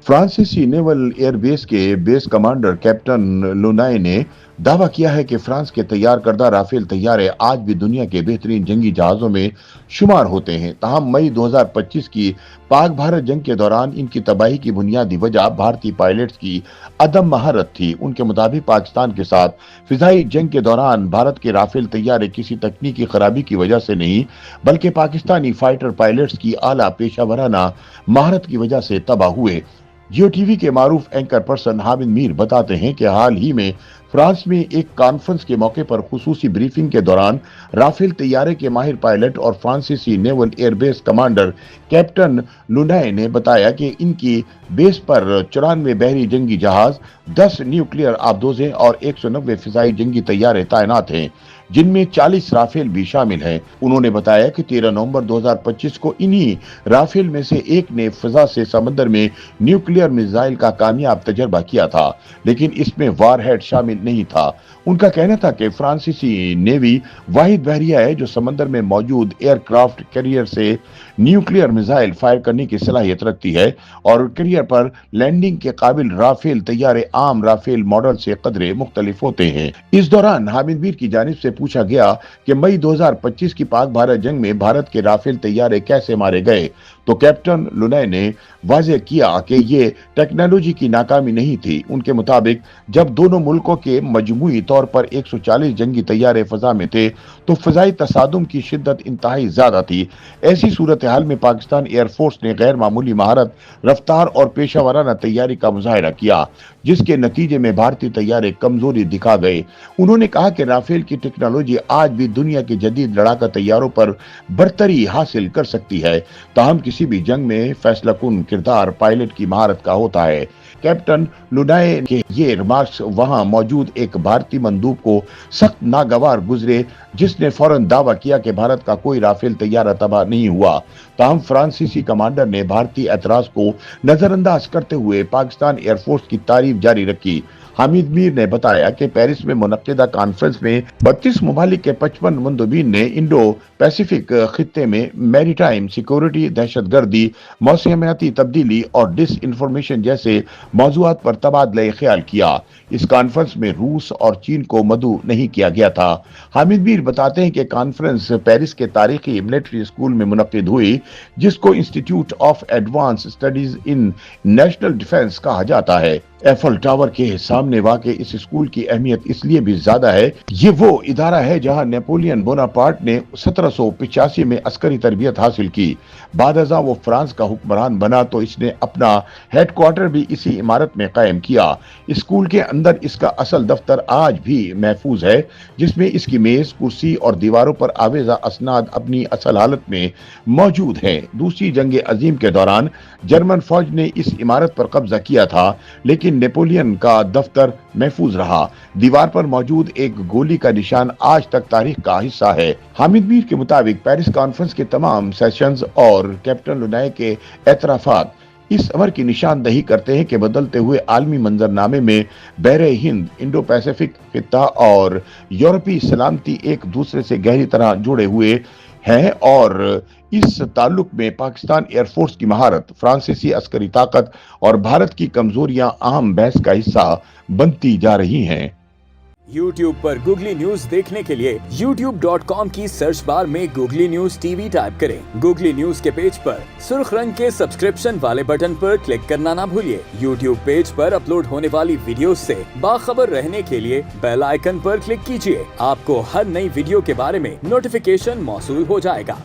फ्रांसीसी naval airbase के base commander captain लुनाय ने दावा किया है कि फ्रांस के तैयार करदा राफेल तैयारे आज भी दुनिया के बेहतरीन जंगी जहाजों में शुमार होते हैं। ताहम मई 2025 की पाक भारत जंग के दौरान इनकी तबाही की बुनियादी वजह भारतीय पायलट्स की अदम महारत थी। उनके मुताबिक पाकिस्तान के साथ फिजाई जंग के दौरान भारत के राफेल तैयारे किसी तकनीकी खराबी की वजह से नहीं, बल्कि पाकिस्तानी फाइटर पायलट्स की आला पेशा वराना महारत की वजह से तबाह हुए। जियो टीवी के मारूफ एंकर पर्सन हामिद मीर बताते हैं कि हाल ही में फ्रांस में एक कॉन्फ्रेंस के मौके पर खुसूसी ब्रीफिंग के दौरान राफेल तैयारे के माहिर पायलट और फ्रांसीसी नेवल एयरबेस कमांडर कैप्टन लुनाय ने बताया कि इनकी बेस पर 94 बहरी जंगी जहाज, 10 न्यूक्लियर आबदोजें और 190 फिजाई जंगी तैयारे तैनात हैं, जिनमें 40 राफेल भी शामिल हैं। उन्होंने बताया कि 13 नवंबर 2025 को इन्हीं राफेल में से एक ने फिजा से समंदर में न्यूक्लियर मिसाइल का कामयाब तजर्बा किया था, लेकिन इसमें वारहेड शामिल नहीं था। उनका कहना था कि फ्रांसीसी नेवी वाहिद बहरिया है जो समंदर में मौजूद एयरक्राफ्ट कैरियर से न्यूक्लियर मिसाइल फायर करने की सलाहियत रखती है और कैरियर पर लैंडिंग के काबिल राफेल तैयारे आम राफेल मॉडल से कदरे मुख्तलिफ होते हैं। इस दौरान हामिद मीर की जानिब से पूछा गया कि मई 2025 की पाक भारत जंग में भारत के राफेल तैयारे कैसे मारे गए, तो कैप्टन लुनाय ने वाज़ेह किया कि ये टेक्नोलॉजी की नाकामी नहीं थी। उनके मुताबिक जब दोनों मुल्कों के मजमूई तौर पर 140 जंगी तैयारे फजा में थे तो फजाई तसादुम की शिद्दत इंतहाई ज्यादा थी। ऐसी सूरत हाल में पाकिस्तान एयरफोर्स ने गैर मामूली महारत, रफ्तार और पेशा वराना तैयारी का मुजाहरा किया, जिसके नतीजे में भारतीय तैयारे कमजोरी दिखा गए। उन्होंने कहा कि राफेल की टेक्नोलॉजी आज भी दुनिया के जदीद लड़ाका तैयारों पर बरतरी हासिल कर सकती है। ताहम किसी भी जंग में फैसलाकुन किरदार पायलट की महारत का होता है। कैप्टन लुनाय के ये रिमार्क्स वहां मौजूद एक भारतीय मंदूब को सख्त नागवार गुजरे, जिसने फौरन दावा किया कि भारत का कोई राफेल तैयारा तबाह नहीं हुआ। ताहम फ्रांसीसी कमांडर ने भारतीय एतराज को नजरअंदाज करते हुए पाकिस्तान एयरफोर्स की तारीफ जारी रखी। हामिद मीर ने बताया कि पेरिस में मुनक्किदा कॉन्फ्रेंस में 32 ममालिक के 55 मंदूबीन ने इंडो पैसिफिक खित्ते में मैरीटाइम सिक्योरिटी, दहशतगर्दी, मौसमियाती तब्दीली और डिस इंफॉर्मेशन जैसे मौजूआत पर तबादला ख्याल किया। इस कॉन्फ्रेंस में रूस और चीन को मदऊ नहीं किया गया था। हामिद मीर बताते हैं कि कॉन्फ्रेंस पेरिस के तारीखी मिलिट्री स्कूल में मुनक्किद हुई, जिसको institute of advance studies in national defence कहा जाता है। एफल टावर के सामने वाक़े इस स्कूल की अहमियत इसलिए भी ज्यादा है, ये वो इदारा है जहां नेपोलियन बोनापार्ट ने 1785 में अस्करी तरबियत हासिल की। बाद अज़ां वो फ्रांस का हुक्मरान बना तो इसने अपना हेडक्वार्टर भी इसी इमारत में कायम किया। स्कूल के अंदर इसका असल दफ्तर आज भी महफूज है, जिसमें इसकी मेज, कुर्सी और दीवारों पर आवेजा असनाद अपनी असल हालत में मौजूद है। दूसरी जंग अजीम के दौरान जर्मन फौज ने इस इमारत पर कब्जा किया था, लेकिन नेपोलियन का दफ्तर महफूज रहा। दीवार पर मौजूद एक गोली का निशान आज तक तारीख का हिस्सा है। हामिद मीर के मुताबिक पेरिस कॉन्फ्रेंस के तमाम सेशंस और कैप्टन लुनाय के एतराफात इस अमर की निशानदही करते हैं कि बदलते हुए आलमी मंजरनामे में बहरे हिंद, इंडो पैसिफिक खित्ता और यूरोपीय सलामती एक दूसरे से गहरी तरह जुड़े हुए हैं और इस ताल्लुक में पाकिस्तान एयरफोर्स की महारत, फ्रांसीसी अस्करी ताकत और भारत की कमजोरियां अहम बहस का हिस्सा बनती जा रही हैं। YouTube पर गूगली न्यूज देखने के लिए youtube.com की सर्च बार में गूगली न्यूज टीवी टाइप करें। गूगली न्यूज के पेज पर सुर्ख रंग के सब्सक्रिप्शन वाले बटन पर क्लिक करना ना भूलिए। YouTube पेज पर अपलोड होने वाली वीडियोस से बाखबर रहने के लिए बेल आइकन पर क्लिक कीजिए। आपको हर नई वीडियो के बारे में नोटिफिकेशन मौसूल हो जाएगा।